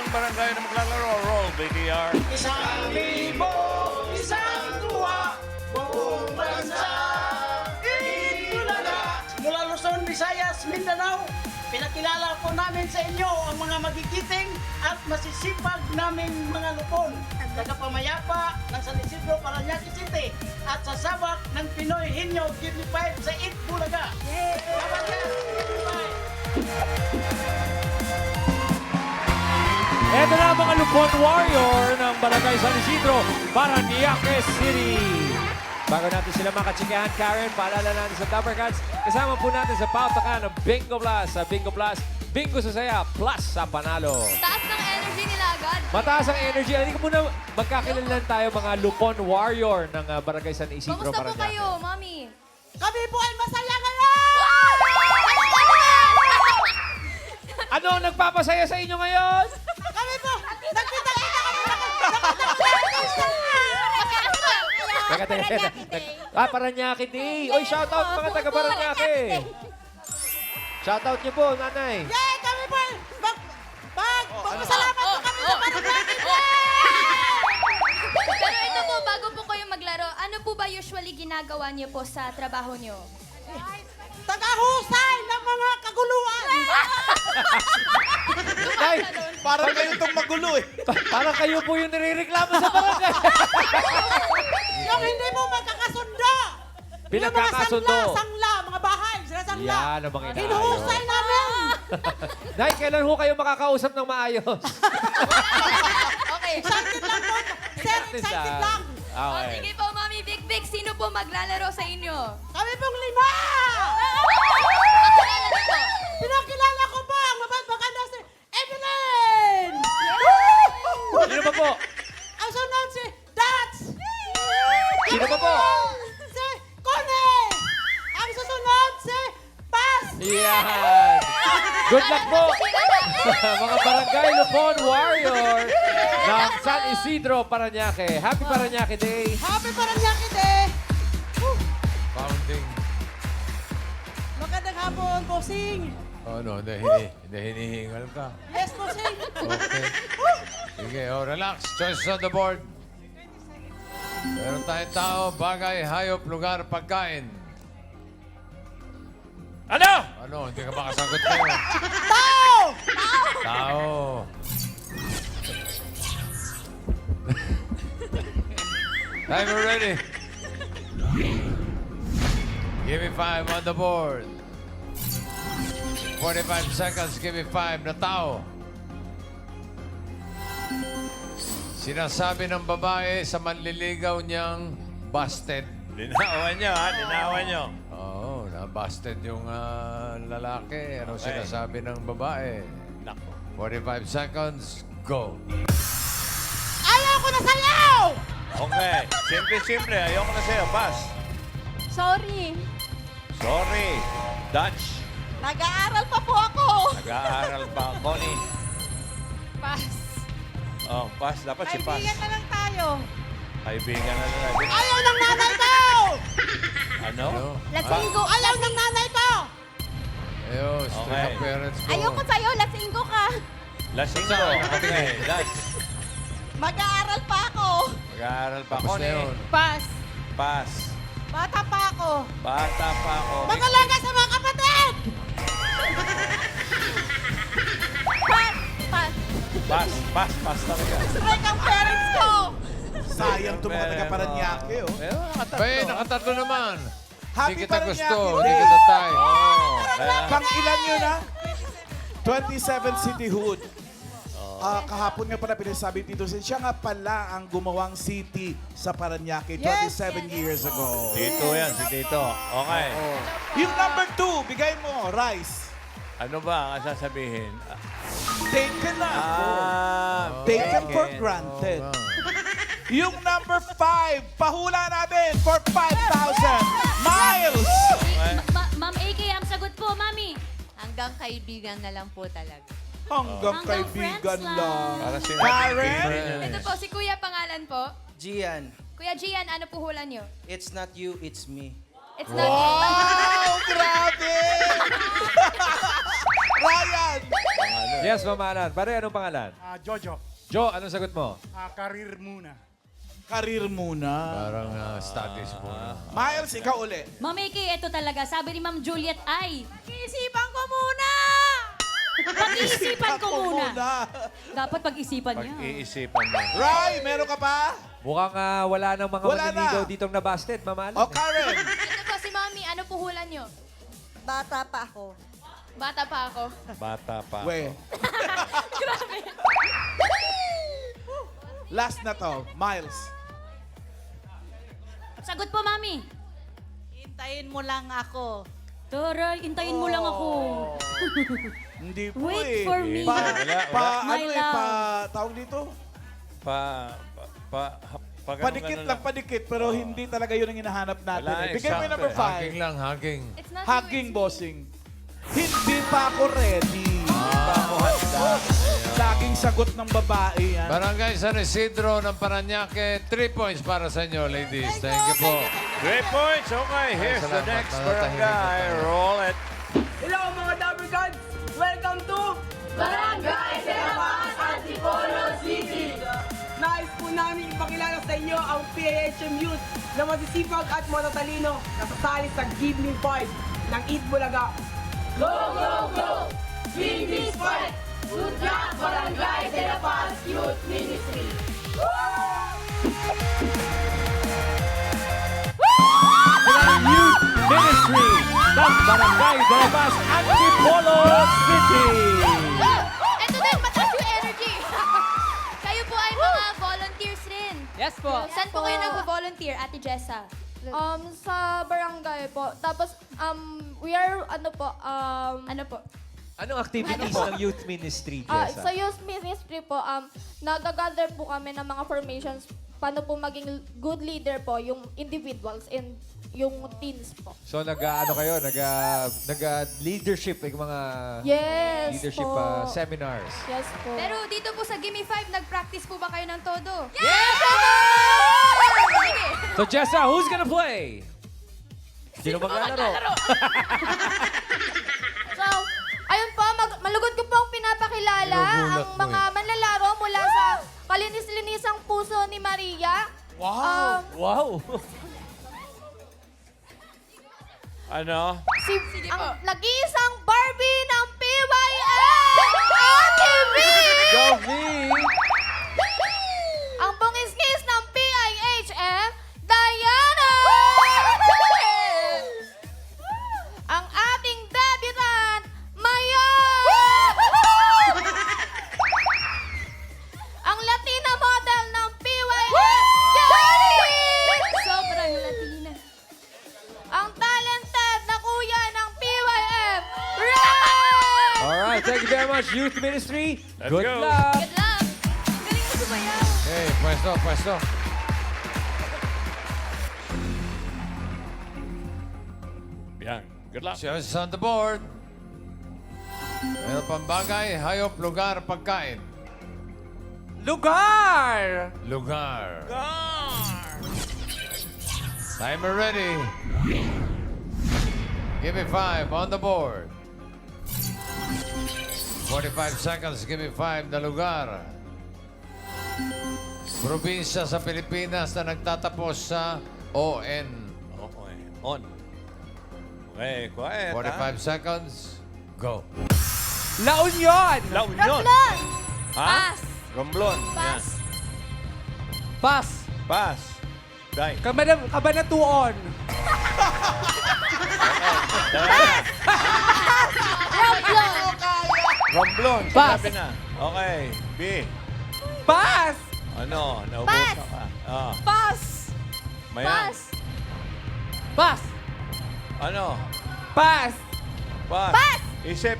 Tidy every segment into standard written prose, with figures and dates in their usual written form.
barangay na maglalaro. Roll, BTR. Isang libo, isang tuwa, buong bansa, Itbulaga. Mula Luzon, Visayas, Mindanao, pinakilala po namin sa inyo ang mga magigiting at masisipag naming mga lupon. Tagapamayapa ng San Isidro, Parañaque City at sasabak ng Pinoy Henyo Give Me 5 sa Itbulaga. Salamat yan! Ito na ang mga Lupon Warrior ng Barangay San Isidro, Parañaque City. Bago natin sila makatsikahan, Karen, paalala natin sa Dapper Cats. Kasama po natin sa pautakan ng Bingo Plus. Sa Bingo Plus, Bingo sa saya, plus sa panalo. Taas ng energy nila agad. Mataas ang energy. Hindi ko muna magkakilalan tayo mga Lupon Warrior ng Barangay San Isidro, Kamusta po Parañaque. kayo, Mami? Kami po ay masaya ngayon! Ano ang nagpapasaya sa inyo ngayon? Kami po! Nagkita-kita kami! Teka. Parañaque Day. Oy, shoutout mga taga Parañaque. Shoutout niyo po, nanay. Yay! Kami po! Magpasalamat po kami sa Parañaque! Pero ito po, bago po kayo maglaro, ano po ba usually ginagawa niyo po sa trabaho niyo? Tagahusay ng mga kaguluhan! Nay, Parang kayo itong magulo eh. parang kayo po yung nirereklamo sa barangay. Yung hindi mo magkakasundo! Pinagkakasundo. Yung mga sangla, mga bahay, sinasangla. Yan ang mga inaayos. Hinuhusay namin! Nay, kailan ho kayo makakausap ng maayos? Okay. Excited lang po! Sir, excited lang! Oh, Okay. sige po, Mami. Big Big, sino po maglalaro sa inyo? Kami pong 5! Pakilala niyo po. Pinakilala ko po ang mabagmaganda si Evelyn! Sino pa po? Ang sunod si Dats! Sino pa po? Si Connie! Ang susunod si Paz! Yan. Good luck po. Mga Barangay Lupon Warrior ng San Isidro, Parañaque. Happy Parañaque Day. Happy Parañaque Day! Founding. Magandang hapon, Bossing! Ano, hinihingal ka. Yes, Bossing! Okay. Sige, relax. Choices on the board. Meron tayong tao, bagay, hayop, lugar, pagkain. Ano? Ano, hindi ka makasagot kayo. Tao! Tao. Timer ready. Give me 5 on the board. 45 seconds, give me 5 na tao. Sinasabi ng babae sa manliligaw niyang busted. Linawan nyo, ha? Linawan nyo. Oo, na-busted yung lalaki. Ano Okay. sinasabi ng babae? Nako. 45 seconds, go. Ayaw ko na sayaw! Okay. Simple. Ayoko na sa'yo. Pass. Sorry. Sorry. Dutch. Nag-aaral pa po ako! Nag-aaral pa. Connie. Pass. Oh, pass. Dapat si pass. Kaibigan na lang tayo! Kaibigan na lang. Ayaw ng nanay ko! Ano? Lasinggo. Ayaw ng nanay ko! Ayun, strict Okay. ang parents ko. Ayoko sa'yo, lasinggo ka. Lasinggo. Okay. Dutch. Mag-aaral pa ako! Nag-aaral pa. Tapos na Connie. yun. Pass. Pass. Bata pa ako! Bata pa ako. Mag-alaga sa mga kapatid! Pass. Pass talaga. Strike ang parents ko! Sayang itong mga taga-Parañaque, oh. Pero nakatatlo. Bay, nakatatlo naman. Happy Hindi kita Parañaque gusto, Day. hindi kita tayo. Oh, kaya, Pang ilan yun, ha? 27 cityhood. Kahapon nga pala pinasabi dito, siya nga pala ang gumawang city sa Parañaque 27 years ago. Tito yan, si Tito. Okay. Oh. Yung number 2, bigay mo, rice. Ano ba ang sasabihin? Taken na. taken. Taken for granted. Yung number 5, pahula natin for 5,000. Miles! Ma'am AK, ang sagot po, Mami. Hanggang kaibigan na lang po talaga. Hanggang Hanggang kaibigan friends lang. Para sila. Karen? Ito po, si Kuya pangalan po. Gian, Kuya Gian, ano po hula niyo? it's not you, it's me. It's not you. Wow! Grabe! Ryan! Yes, Mama Alan. Pare, anong pangalan? Jojo, Jo, anong sagot mo? career muna. Karir muna. Parang studies mo. Miles, ikaw uli. Ma'am Eki, ito talaga. Sabi ni Ma'am Juliet ay, pag-iisipan ko muna! Pag-iisipan ko muna. Dapat pag-isipan niya. Pag-iisipan mo. Rai, meron ka pa? Mukhang wala nang mga Wala manliligaw na. ditong nabasted, Mama Alan. O, Karen. Ito po si Mami, ano po hula nyo? Bata pa ako. Bata pa ako. Bata pa. We. Last na to, Miles. Sagot po, Mami. Hintayin mo lang ako. Taray, intayin mo lang ako. Hindi po Wait for me. Pa, My ano love. tawag dito? Padikit lang, padikit. Pero hindi talaga yun ang hinahanap natin. Wala, Bigay mo yung number exact. 5. Hugging lang, hugging. It's not Hugging, bossing. Hindi pa ako ready. Hindi pa ako handa. Laging sagot ng babae yan. Barangay San Isidro ng Paranaque, 3 points para sa inyo, ladies. Thank you po. 3 points. Okay, here's the Salamat. next Manatahimik barangay. na tayo. Roll it. Hello mga Dabber Gods! Welcome to Barangay Terapas, Antipolo City! Nais po namin ipakilala sa inyo ang PAHM Youth na masisipag at matatalino na sasali sa Give Me 5 ng Eat Bulaga. Go, go, go! Win this fight! Good luck, Barangay Terapas Youth Ministry! Youth Ministry ng Barangay Darabas, Antipolo City. Ito din, mataas yung energy. Kayo po ay mga volunteers rin. Yes po. Saan po kayo nag-volunteer, Ate Jessa? Sa barangay po. Tapos, we are, ano po, Ano po? Anong activities ng Youth Ministry, sa Jessa? youth ministry po, nag-gather po kami ng mga formations paano po maging good leader po, yung individuals and yung teens po. So nag-ano kayo, nag-leadership, yung mga Yes leadership po. seminars. Yes po. Pero dito po sa Gimme 5, nag-practice po ba kayo ng todo? yes! Sige. So Jessa, who's gonna play? Sino maglalaro? So, ayun po, malugod ko pong pinapakilala Ginugulat ang mo mga manlalaro mula sa kalinis-linisang puso ni Maria. Wow! Wow! Ano? Ang nag-iisang Barbie ng PYM! Ate V! Go, V! Ang bungis-ngis ng PIHM, Diana! Ang ating debutant, Maya! Ang Latina model ng PYM, Johnny! Sobrang Latina. Ang talented na kuya ng PYM, Ray! Alright, thank you very much, Youth Ministry. Let's Good go. luck! Good luck. Galing mo sumayaw. Hey, pwesto. Yan. Good luck. Choices on the board. Meron pang bagay, hayop, lugar, pagkain. Lugar! Lugar. Timer ready. Give me 5 on the board. 45 seconds, give me 5 na lugar. Probinsya sa Pilipinas na nagtatapos sa ON. Okay. On. Okay, quiet. 45 seconds, go. La Union! La Union. Ha? Pass. Romblon. Pass. Pass! Pass. Dai. Kabanatuon! Romblon. Pass. Sabi na. Okay. B. Pass! Ano? Naubusan ka. Ah. Pass! Mayan. Pass! Pass! Ano? Pass! Pass. Pass. Isip.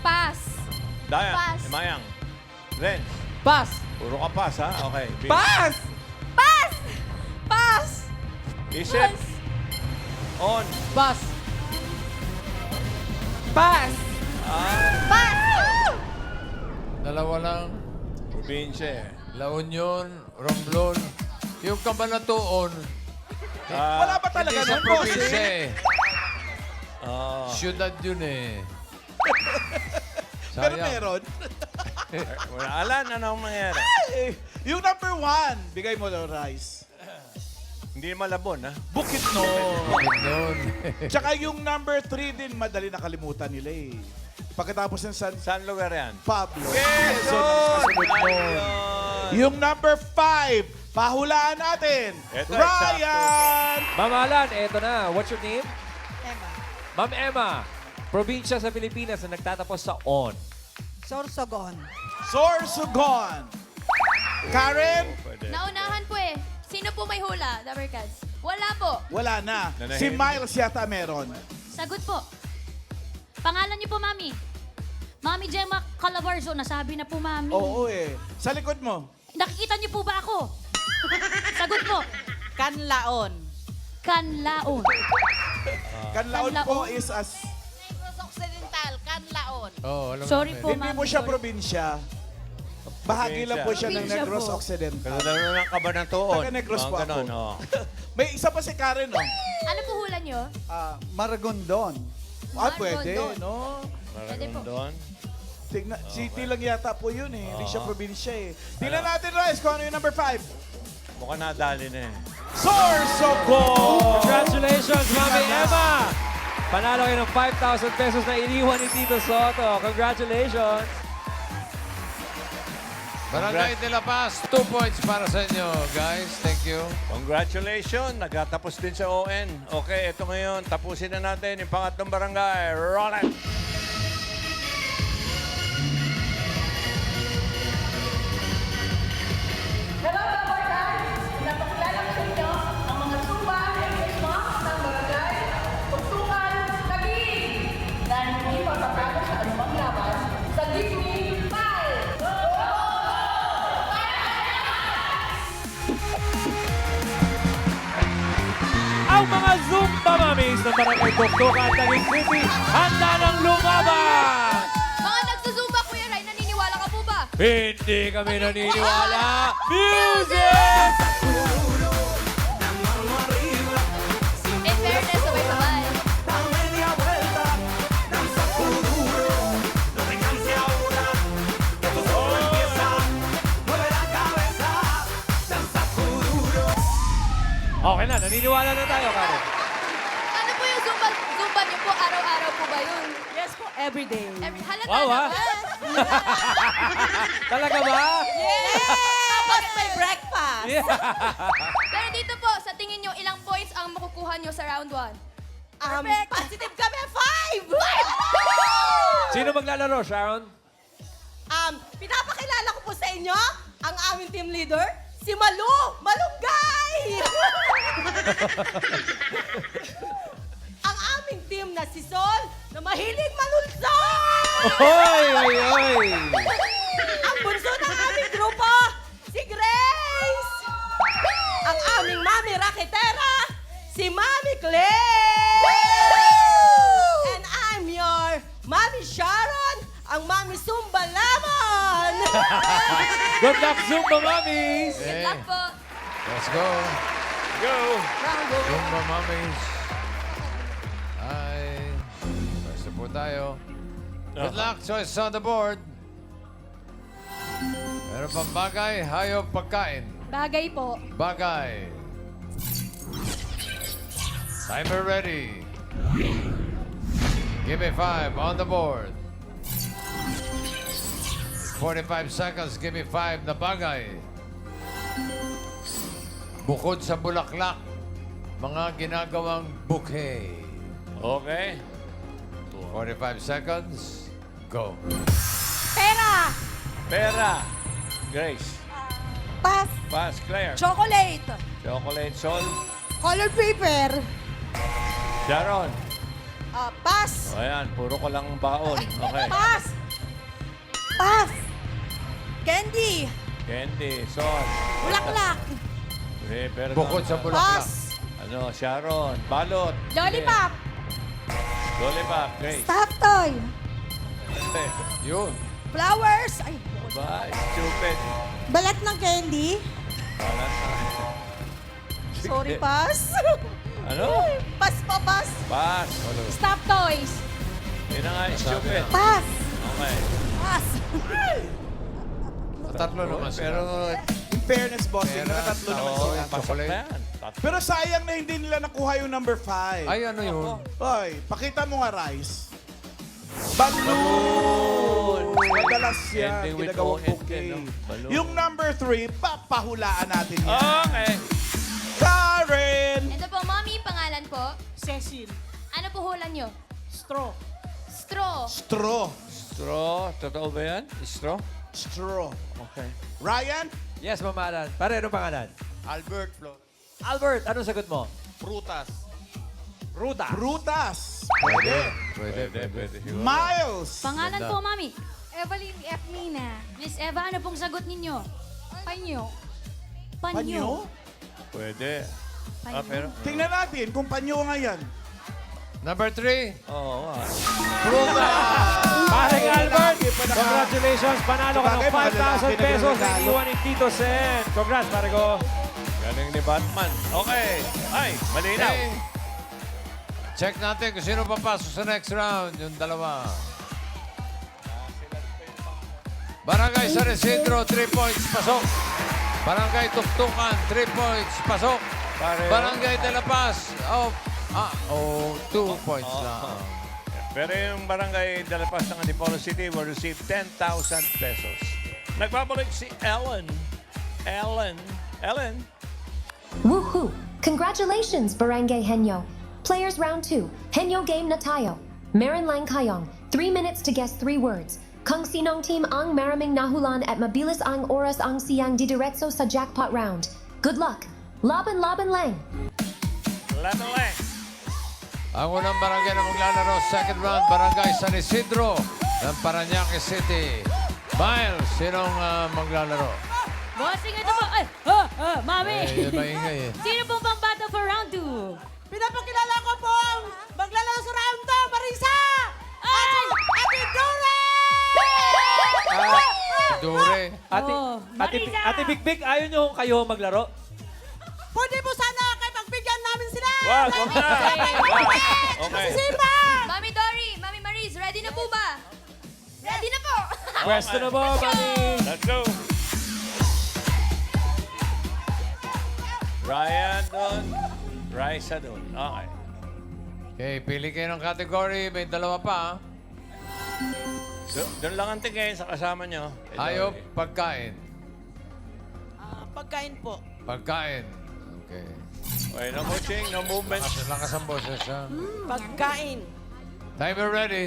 Pass! Dayan. Pass. Mayang. Renz. Pass! Puro ka pass, ha? Okay. B. Pass! Pass! Pass! Isip. On. Pass! Pass! Pass! Dalawa lang. Probinsya. La Union, Romblon. Yung Kabanatuon, Wala ba talaga hindi sa nun, probinsya bossing? eh. Ah. Siyudad yun eh. Pero Sayang. meron. Wala. Alan, anong mangyari? Eh, yung number 1, bigay mo daw, Rice. Hindi malabon, ha? Bukit noon. Noon. Tsaka yung number 3 din, madali nakalimutan nila eh. Pagkatapos ng San Saan lugar yan? Pablo. Quezon! Kasunod nun. Ayun. Yung number 5, pahulaan natin. Eto, Ryan! Ma'am Alan, eto na. What's your name? Emma. Ma'am Emma, probinsya sa Pilipinas na nagtatapos sa on. Sorsogon. Sorsogon. Karen? Pwede. Naunahan po eh. Sino po may hula, Dabber Cats? Wala po. Wala na. Nanahimik. Si Miles yata meron. Sagot po. Pangalan niyo po, Mami. Mami Gemma Calabarzo, nasabi na po, Mami. Oo eh. Sa likod mo. Nakikita niyo po ba ako? Sagot po. Kanlaon. Kanlaon. Kanlaon Kanlaon. po is as... Negros Occidental, Kanlaon. Oh, alam Sorry namin. po, Hindi Mami. mo siya sorry. probinsya. Bahagi lang po siya ng Probinsya Negros po. Occidental. Kalala ng Cabanatuon. Taga Negros Mga po ako. ganon, oh. May isa pa si Karen, no? Ano po hula nyo? Maragondon. Ah, pwede, Maragondon. no? Pwede po. Maragondon. Tignan, city lang yata po yun eh. Hindi siya Oo. probinsya eh. Tingnan natin, Rice, kung ano yung number 5. Mukhang nadali na eh. Sorsogon! Congratulations, Mami Emma! Panalo kayo ng 5,000 pesos na iniwan ni Tito Soto. Congratulations! Barangay de La Paz, 2 points para sa inyo, guys. Thank you. Congratulations! Nagtatapos din sa ON. Okay, ito ngayon. Tapusin na natin yung pangatlong barangay. Roll it! Ang mga Zumba Mamis ng Barangay Buktukan at Tagig City, handa ng lumaban! Mga nagsusumba, Kuya Ray, naniniwala ka po ba? Hindi kami naniniwala! Music! In fairness, sabay-sabay. Okay na, naniniwala na tayo, Karen. Ano po yung zumba nyo po? Araw-araw po ba yun? Yes po, everyday. Halata Wow, ah. naman. Talaga ba? Tapos may breakfast. Yeah. Pero dito po, sa tingin nyo, ilang points ang makukuha nyo sa round 1? Positive kami, 5! Sino maglalaro, Sharon? Pinapakilala ko po sa inyo ang aming team leader, si Malu Malunggay! Ang aming team na si Sol, na mahilig manulsol! Oy, oy, oy! Ang bunso ng aming grupo, si Grace! Ang aming mami raketera, si Mami Claire! And I'm your Mami Sharon, ang Mami Zumba Lamon! Good luck, Zumba Mamis! Good luck po. Let's go. Go! Zumba Mommies. Ay, first po tayo. Good luck, choice on the board. Meron pang bagay, hayop, pagkain. Bagay po. Bagay. Timer ready. Give me 5 on the board. 45 seconds, give me 5 na bagay. Bukod sa bulaklak, mga ginagawang bouquet. Okay. 45 seconds, go. Pera! Pera. Grace. Pass! Pass. Claire. Chocolate! Chocolate. Sol. Color paper! Sharon. Pass! O ayan, puro ko lang baon. Okay. Pass! Pass! Candy! Candy. Sol. Bulaklak! Eh, pero Bukod sa bulaklak. Ano, Sharon. Balot. Lollipop. Lollipop. Grace. Stuffed toy! Eh, Yun. Flowers! Ay, Bye. Stupid. balat ng candy? Balat na. Sorry, pass. Ano? Pass pa, pass. Pass. Stop toys. Yun na nga, stupid. Pass. Okay. Tatlo naman sila. Pero, In fairness, bossing, Pera, nakatatlo naman oo, sila. pasok na yan. Pero sayang na hindi nila nakuha yung number 5. Ay, ano yun? Oy, pakita mo nga, Rice. Balloon! Madalas yan, Ending with ginagawang O-N, bouquet. no? Balloon. Yung number 3, papahulaan natin yan. Okay. Karen! Ito po, Mommy, pangalan po. Cecil, Ano po hulan nyo? straw. Straw. Straw. Straw. Totoo ba yan? Straw? Straw. Okay. Ryan? Yes, mamalan. Pare, anong pangalan? Albert Flores. Albert, anong sagot mo? Prutas. Ruta. Brutas. Pwede. Pwede. Miles. Pangalan Ganda. po, Mami. Evelyn F. Mina. Miss Eva, ano pong sagot ninyo? Panyo. Panyo? Pwede. Ah, pero... Tingnan natin kung panyo nga yan. Number 3. Oo. Paring Albert, Lalaki pa na- congratulations. Panalo ka ng Bagay, mga lalaki 5,000 pesos na nagregalo. iwan ni Tito Sen. Congrats, pare ko. Galing ni Batman. Okay. Ay, malinaw. Okay. Check natin kung sino papasok sa next round. Yung dalawa. Barangay San Isidro, 3 points, pasok. Barangay Tuktukan, 3 points, pasok. Pareho. Barangay De La Paz, 2 points lang. Pero yung barangay de la Paz ng Antipolo City will receive 10,000 pesos. Nagbabalik si Ellen. Ellen. Woohoo! Congratulations, Barangay Henyo. Players round 2. Henyo game na tayo. Meron lang kayong 3 minutes to guess 3 words. Kung sinong team ang maraming nahulan at mabilis ang oras ang siyang didiretso sa jackpot round. Good luck. Laban lang. Lataleng. Ang unang barangay na maglalaro, second round, Barangay San Isidro ng Parañaque City. Miles, sinong maglalaro? Bossing, ito po. Ay, Mami. Yun maingay eh. Sino pong pambato for round 2? Pinapakilala ko po ang maglalaro sa round 2, Marisa! Ate Dore! Dure. Ate, Oh, ate, Marisa! ate Big Big, ayaw nyo kayo maglaro? Pwede po sana kayo pagbigyan namin sila! Wag na. Okay. Mami Dory, Mami Maris, ready na po ba? Ready na po. Pwesto na mo, Mami. Let's go. Ryan doon. Raisa doon. Okay. Okay, pili kayo ng category. May dalawa pa. Doon lang ang tingin sa kasama nyo. Hayop, pagkain. Pagkain po. Pagkain. Okay. Okay, no coaching, no movement. Lakas ang boses, ha? Pagkain. Timer ready.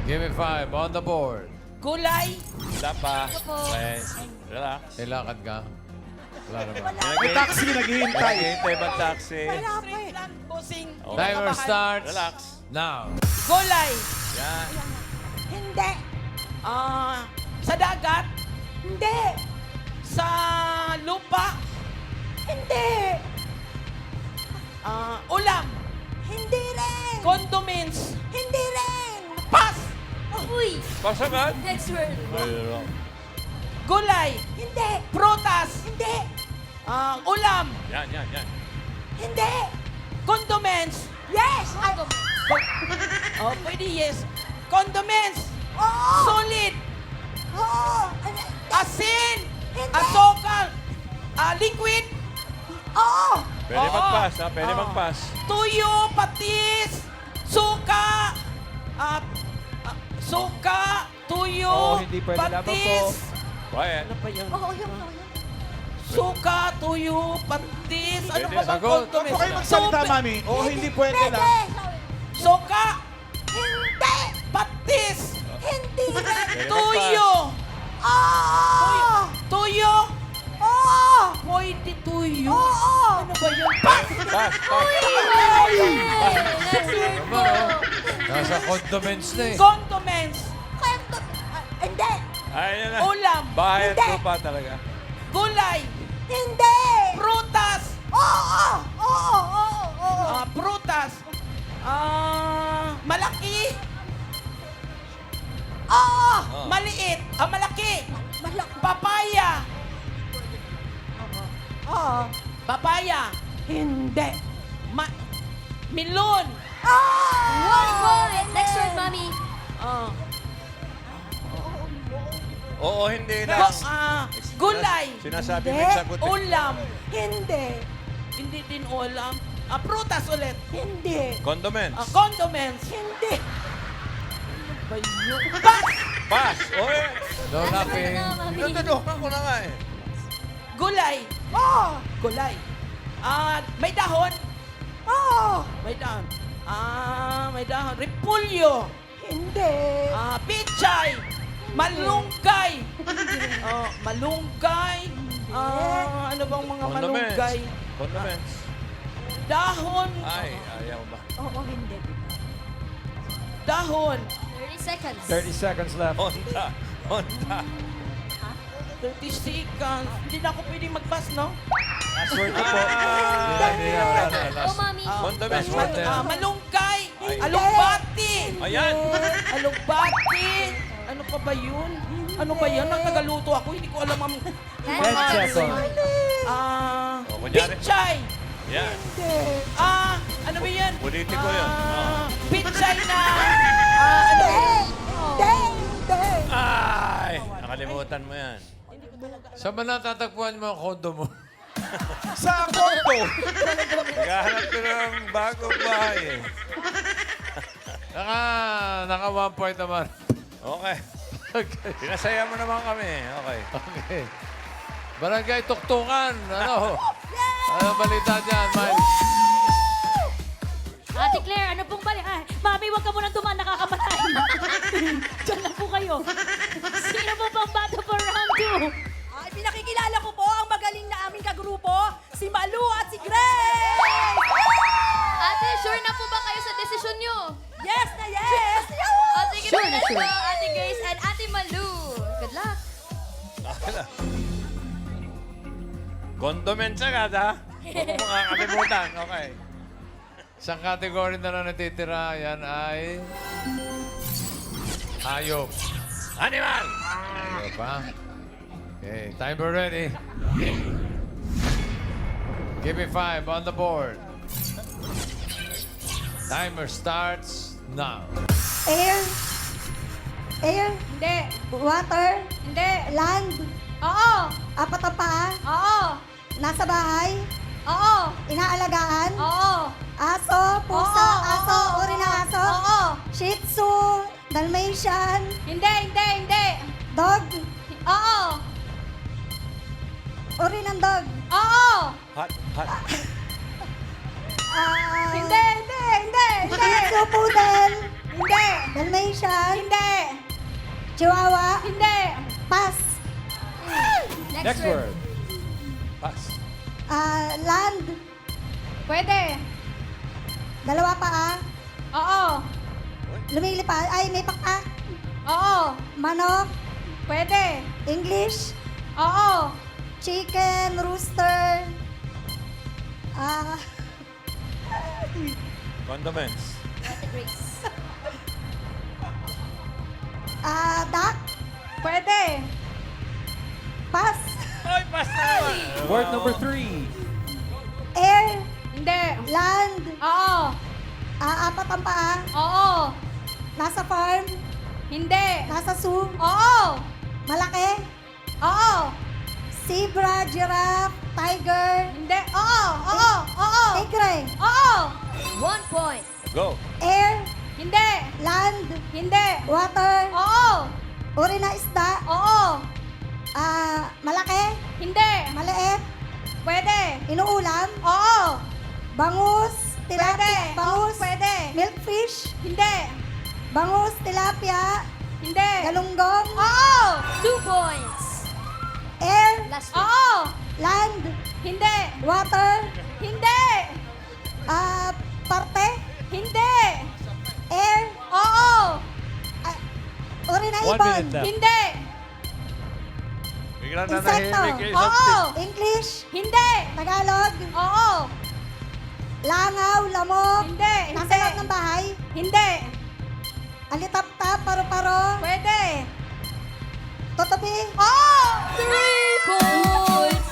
Give me 5 on the board. Gulay. Wala pa. Okay. Relax. Ilakad ka. Wala naman. May taxi naghihintay. Naghihintay ba taxi? Straight lang, bossing. Timer starts Relax. now. Gulay. Yan. Hindi! Sa dagat. Hindi! Sa lupa. Hindi! Ulam. Hindi rin! Condiments. Hindi rin! Pas. Uy, Pasagan. next word. Mayroon. Gulay. Hindi! Prutas. Hindi! Ulam. Yan. Hindi! Condiments. Yes! Ay, Pwede yes. Condiments. oo! Solid. Oo! Asin. Hindi. Asukal. Liquid. Oo! Pwede Oo. mag-pass, ha? Pwede Oo. mag-pass. Tuyo, patis, suka, suka, tuyo, Oo, hindi pwede lamang po. patis. Quiet. Ano pa yun? Oo, yun. Suka, tuyo, patis. Ano Pwede. pa bang Sagot. Huwag po kayo condiments? magsalita, mami. Oo, hindi pwede Pwede! lang. Suka, Hindi! patis, Hindi rin! Pwede tuyo, Oo! tuyo, Oo! pwede tuyo. Oo! Ano ba yun? Pass. Next word po. Naman, oh. Nasa condiments na eh. Condiments, Hindi! Ayun na. ulam, Bahay at Hindi. lupa talaga. gulay, Hindi! prutas, Oo! Oo! Oo! prutas, malaki, Oo! maliit, malaki, Malaki! papaya, Oo! papaya, Hindi! melon, 1 point. Next word, Mommy. Oo, hindi na. Gulay. Sinasabi Hindi. may sagot. Ulam. Hindi. Hindi din ulam. Prutas ulit. Hindi. Condiments. Condiments. Hindi. Ano ba yun? Pass. Okay. No laughing. Tinutunukan ko na nga eh. Gulay. Gulay. May dahon. May dahon. May dahon. Repulyo. Hindi. Pichay. Malunggay. Malunggay. Ano bang mga malunggay? Condiments. Dahon. Ay, ayaw ba? Oo, hindi. Dahon. 30 seconds. 30 seconds left. Honda. 30 seconds. Hindi na ako pwedeng mag-pass, no? Last word na po. Oh, Mommy. Condiments. Malunggay. Alugbati. Ayan. Alugbati. Ano pa ba yun? Ano ba yan? Nang tagaluto ako, hindi ko alam ang... 10 seconds. kunyari. Pichay. Yan. Ano ba yan? Politiko yan. Pichay na... ano? Ay! Nakalimutan mo yan. Saan ba natatagpuan mo ang kondo mo? Sa kondo. Naghahanap ko ng bagong bahay eh. Naka 1 point naman. Okay. Pinasaya mo naman kami. Okay. Okay. Barangay Tuktukan. Ano? Ano balita dyan, Miles? Ate Claire, ano pong bali? Ay, Mami, huwag ka munang dumaan, nakakamatay. Diyan lang po kayo. Sino po bang bata for round 2? Ay, pinakikilala ko po ang magaling na aming kagrupo, si Malu at si Grace! Ate, sure na po ba kayo sa desisyon nyo? Yes na yes! O, sige po, let's go, Ate Grace and Ate Malu. Good luck. Condiments agad, ha? Huwag mo makakalimutan. Okay. Isang category na lang natitira. Yan ay... Hayop. Animal! Hayop, ha? Okay, timer ready. Give me 5 on the board. Timer starts now. Air. Air. Hindi. Water. Hindi. Land. Oo. Apat na paa. Oo. Nasa bahay. Oo. Inaalagaan. Oo. Aso. Pusa. Oo, Aso. oo, Uri ng aso. Oo. Shih Tzu. Dalmatian. Hindi. Dog. Oo. Uri ng dog. Oo. Hot. Hindi. Shih Tzu. Poodle. Hindi. Dalmatian. Hindi. Chihuahua. Hindi. Pass. Next word. Pass. Land. Pwede. Dalawa paa. Oo. Lumilipad. Ay, may pakpak. Oo. Manok. Pwede. English. Oo. Chicken. Rooster. Condiments. Ate Grace. Duck. Pwede. Pass. Ay, pass na naman. Word number 3. Air. Hindi. Land. Oo. Apat ang paa. Oo. Nasa farm. Hindi. Nasa zoo. Oo. Malaki. Oo. Zebra, giraffe, tiger. Hindi. Oo. Tigre. Oo. 1 point. Go. Air. Hindi. Land. Hindi. Water. Oo. Uri na isda. Oo. Malaki. Hindi. Maliit. Pwede. Inuulam. Oo. Bangus. Tilapia. Pwede. Bangus. Pwede. Milkfish. Hindi. Bangus. Tilapia. Hindi. Galunggong. Oo. 2 points. Air. Last word. Oo. Land. Hindi. Water. Hindi. Parte. Hindi. Air. Oo. Uri na 1 ibon. minute left. Hindi. Biglang Insecto. nanahimik yung isang Oo. English. Hindi. Tagalog. Oo. Langaw. Lamok. Hindi. Nasa Hindi. loob ng bahay. Hindi. Alitap-tap. Paro-paro. Pwede. Totobi. Oo. 3 points.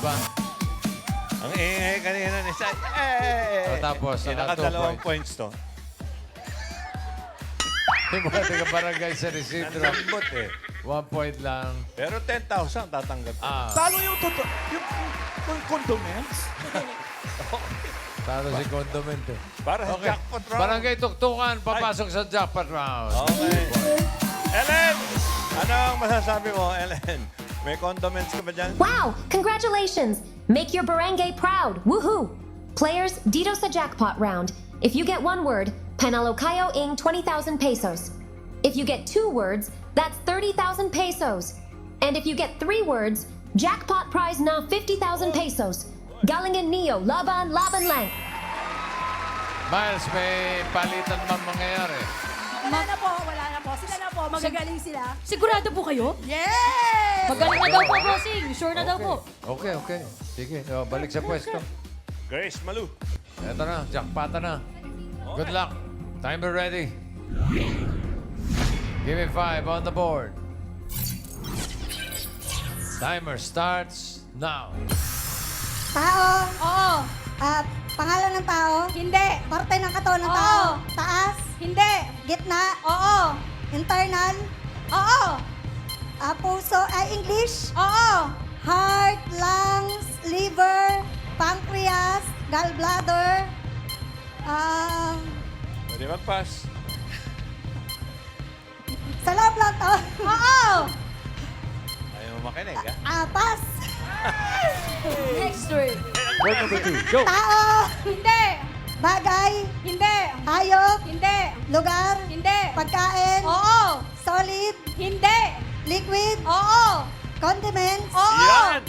ba? Ang ingay kanina ni Sai. O, tapos, naka 2 Nakadalawang points. points to. Yung mga taga-barangay San Isidro. Nandambot eh. 1 point lang. Pero 10,000 tatanggap. Talo yung yung condiments. Talo si Condiment eh. Para sa Okay. jackpot round. Barangay Tuktukan, papasok sa jackpot round. Okay. Ellen! Anong masasabi mo, Ellen? May condiments ka ba dyan? Wow! Congratulations! Make your barangay proud! Woohoo! Players, dito sa jackpot round. If you get one word, panalo kayo ing 20,000 pesos. If you get 2 words, that's 30,000 pesos. And if you get 3 words, jackpot prize na 50,000 pesos. Galingin Neo, laban lang. Miles, may palitan bang mangyayari? Wala na po. Sila na po. Magagaling sila. Sigurado po kayo? Yes! Magaling na daw po, bossing. Sure na daw po. Okay. Sige, balik sa pwesto. Grace Malu. Eto na, jackpot na. Good luck. Timer ready. Give me 5 on the board. Timer starts now. Tao. Oo. Pangalan ng tao. Hindi. Parte ng katawan ng Oo. tao. Taas. Hindi. Gitna. Oo. Internal. Oo. Puso. English. Oo. Heart, lungs, liver, pancreas, gallbladder. Pwede mag-pass. Sa loob lang to. Oo. Ayaw mo makinig, ha? Pass. Next word. Word number 2, go! Tao. Hindi. Bagay. Hindi. Hayop. Hindi. Lugar. Hindi. Pagkain. Oo. Solid. Hindi. Liquid. Oo. Condiments. Oo. Yan!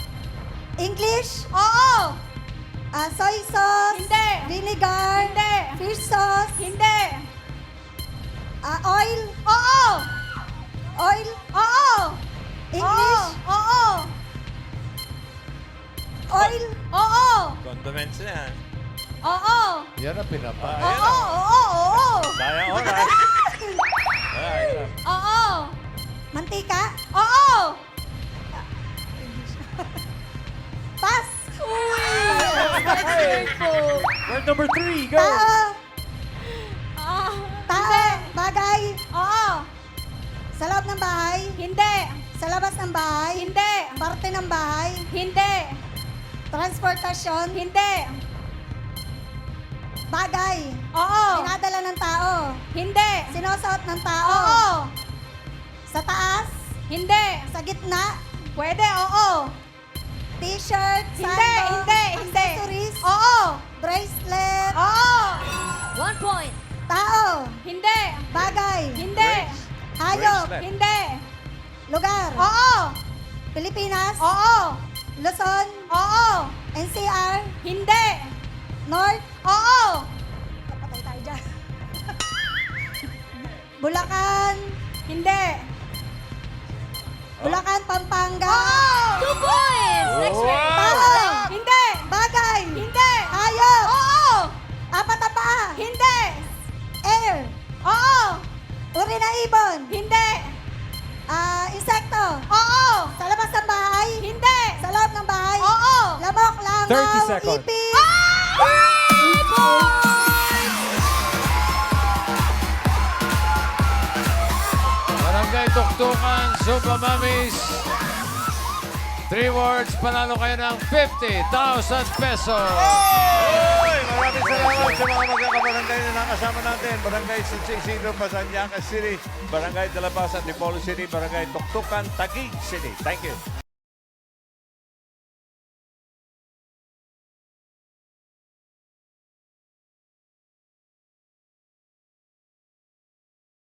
English. Oo. Soy sauce. Hindi. Vinegar. Hindi. Fish sauce. Hindi. Oil. Oo. Oil. Oo. English. Oo. Oil. Oo. Condiments na yan. Oo. Yan ang pinapa. Ayan Oo. Oo. Sayang oras. Hirap. Oo. Mantika. Oo. Pass. Word number 3, go! Tao. Ah. Tao. Bagay. Oo. Sa loob ng bahay. Hindi. Sa labas ng bahay. Hindi. Parte ng bahay. Hindi. Transportasyon. Hindi. Bagay. Oo. Pinadala ng tao. Hindi. Sinusuot ng tao. Oo. Sa taas. Hindi. Sa gitna. Pwede, oo. T-shirt. Hindi, sandals, hindi, hindi. accessories. Oo. Bracelet. Oo. 1 point. Tao. Hindi. Bagay. Hindi. Hayop. Bracelet. Hindi. Lugar. Oo. Pilipinas. Oo. Luzon. Oo. NCR. Hindi. North. Oo. Kapatay tayo dyan. Bulacan. Hindi. Bulacan, Pampanga. Oo. 2 points. Next word. Tao. Hindi. Bagay. Hindi. Hayop. Oo. Apat na paa. Hindi. Air. Oo. Uri na ibon. Hindi. Insekto. Oo. Sa labas ng bahay. Hindi. Sa loob ng bahay. Oo. Lamok, langaw, 30 seconds. ipis. Barangay Tuktukan, Super Mamis. 3 words, panalo kayo ng 50,000 pesos. Oy! Maraming salamat sa mga magkakabarangay na nakasama natin. Barangay San Isidro, Pasanyacas City, Barangay de la Paz, Antipolo City, Barangay Tuktukan, Taguig City. Thank you.